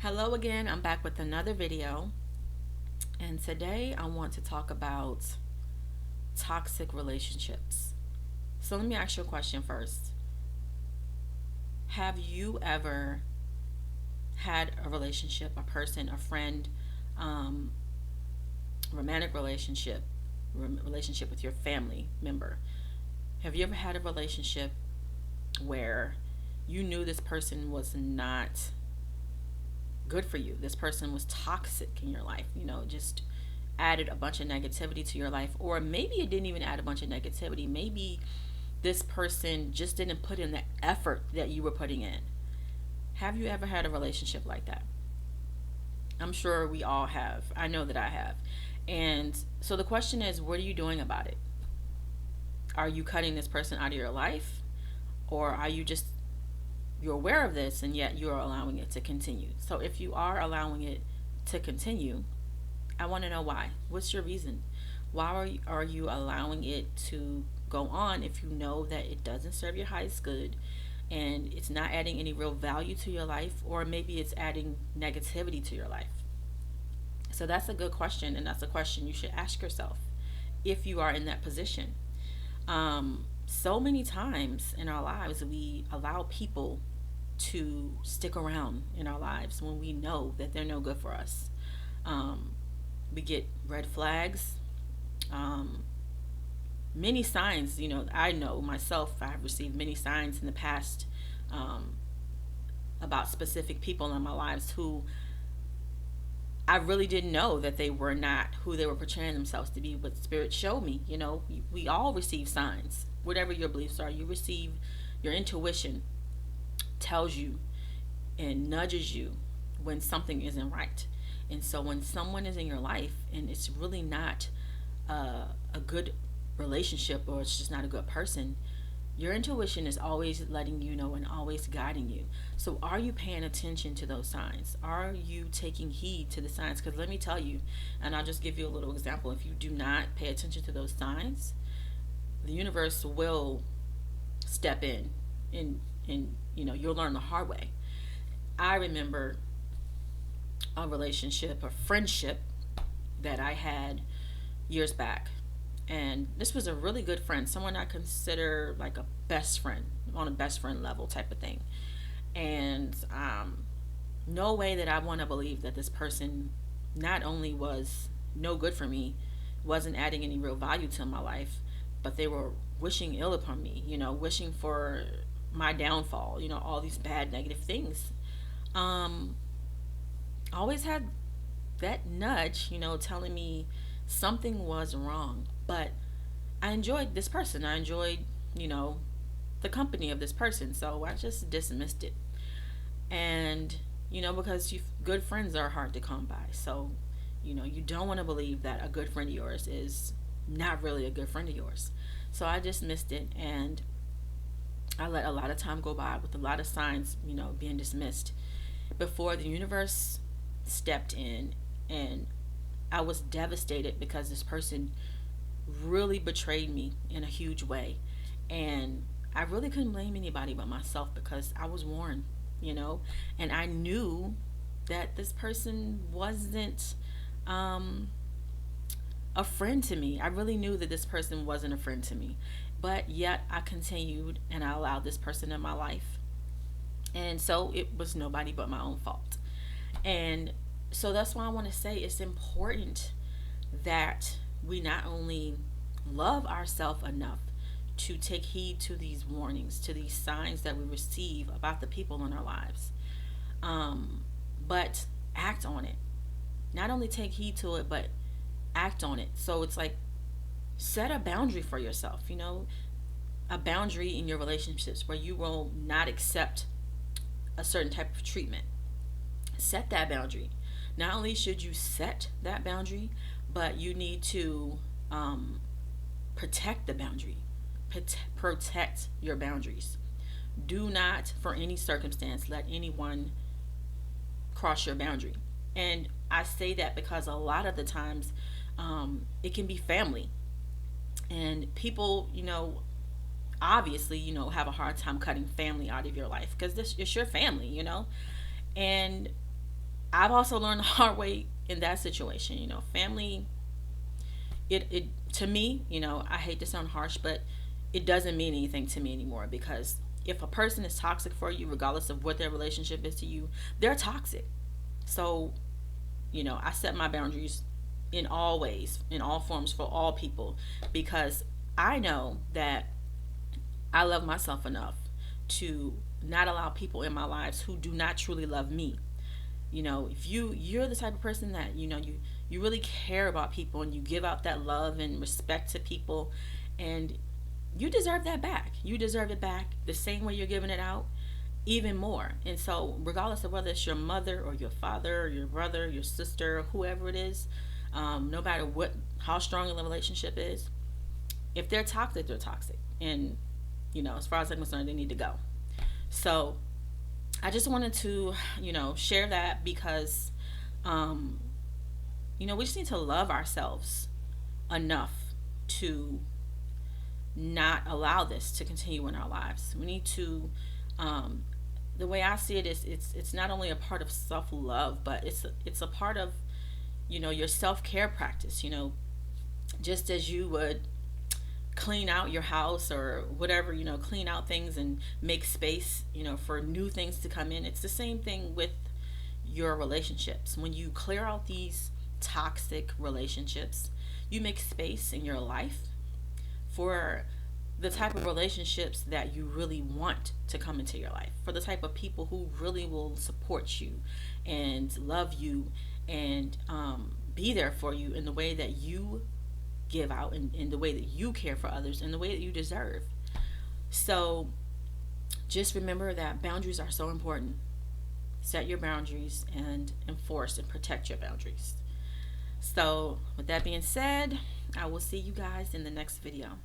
Hello again, I'm back with another video, and today I want to talk about toxic relationships. So let me ask you a question first. Have you ever had a relationship, a person, a friend, um, romantic relationship, relationship with your family member? Have you ever had a relationship where you knew this person was not good for you? This person was toxic in your life, just added a bunch of negativity to your life, or maybe it didn't even add a bunch of negativity. Maybe this person just didn't put in the effort that you were putting in. Have you ever had a relationship like that? I'm sure we all have. I know that I have. And so the question is, what are you doing about it? Are you cutting this person out of your life? Or are you just, you're aware of this and yet you're allowing it to continue? So if you are allowing it to continue, I want to know why. What's your reason? Why are you allowing it to go on if you know that it doesn't serve your highest good and it's not adding any real value to your life, or maybe it's adding negativity to your life? So that's a good question, and that's a question you should ask yourself if you are in that position. So many times in our lives, we allow people to stick around in our lives when we know that they're no good for us. Um, we get red flags, um, many signs. I know myself, I've received many signs in the past, um, about specific people in my lives who I really didn't know that they were not who they were portraying themselves to be, but Spirit showed me. We all receive signs. Whatever your beliefs are, you receive, your intuition tells you and nudges you when something isn't right. And so when someone is in your life and it's really not a good relationship, or it's just not a good person, your intuition is always letting you know and always guiding you. So are you paying attention to those signs? Are you taking heed to the signs? Because let me tell you, and I'll just give you a little example. If you do not pay attention to those signs, the universe will step in, and you'll learn the hard way. I remember a relationship, a friendship that I had years back. And this was a really good friend, someone I consider like a best friend, on a best friend level type of thing. And no way that I want to believe that this person not only was no good for me, wasn't adding any real value to my life, but they were wishing ill upon me, wishing for my downfall, all these bad negative things. Um, always had that nudge, telling me something was wrong. But I enjoyed this person. I enjoyed, you know, the company of this person. So I just dismissed it. And, because good friends are hard to come by. So, you don't want to believe that a good friend of yours is not really a good friend of yours. So I dismissed it, and I let a lot of time go by with a lot of signs, being dismissed before the universe stepped in. And I was devastated because this person really betrayed me in a huge way. And I really couldn't blame anybody but myself because I was warned, you know, and I knew that this person wasn't um, a friend to me. I really knew that this person wasn't a friend to me. But yet I continued and I allowed this person in my life. And so it was nobody but my own fault. And so that's why I want to say it's important that we not only love ourselves enough to take heed to these warnings, to these signs that we receive about the people in our lives, but act on it. Not only take heed to it, but act on it. So it's like, set a boundary for yourself, a boundary in your relationships where you will not accept a certain type of treatment. Set that boundary. Not only should you set that boundary, but you need to protect the boundary. Protect your boundaries. Do not, for any circumstance, let anyone cross your boundary. And I say that because a lot of the times it can be family. And people, obviously, have a hard time cutting family out of your life because this it's your family. And I've also learned the hard way in that situation. Family, it to me, I hate to sound harsh, but it doesn't mean anything to me anymore, because if a person is toxic for you, regardless of what their relationship is to you, they're toxic. So, I set my boundaries in all ways, in all forms, for all people, because I know that I love myself enough to not allow people in my lives who do not truly love me. If you're the type of person that you really care about people, and you give out that love and respect to people, and you deserve that back. You deserve it back the same way you're giving it out, even more. And so, regardless of whether it's your mother or your father or your brother, your sister, whoever it is, no matter how strong the relationship is, if they're toxic, they're toxic. And as far as I'm concerned, they need to go. So I just wanted to, share that, because, um, we just need to love ourselves enough to not allow this to continue in our lives. We need to, the way I see it is, it's not only a part of self love, but it's a part of, your self care practice. Just as you would clean out your house or whatever, clean out things and make space, for new things to come in. It's the same thing with your relationships. When you clear out these toxic relationships, you make space in your life for the type of relationships that you really want to come into your life, for the type of people who really will support you and love you, and be there for you in the way that you give out, and in the way that you care for others, in the way that you deserve. So just remember that boundaries are so important. Set your boundaries and enforce and protect your boundaries. So, with that being said, I will see you guys in the next video.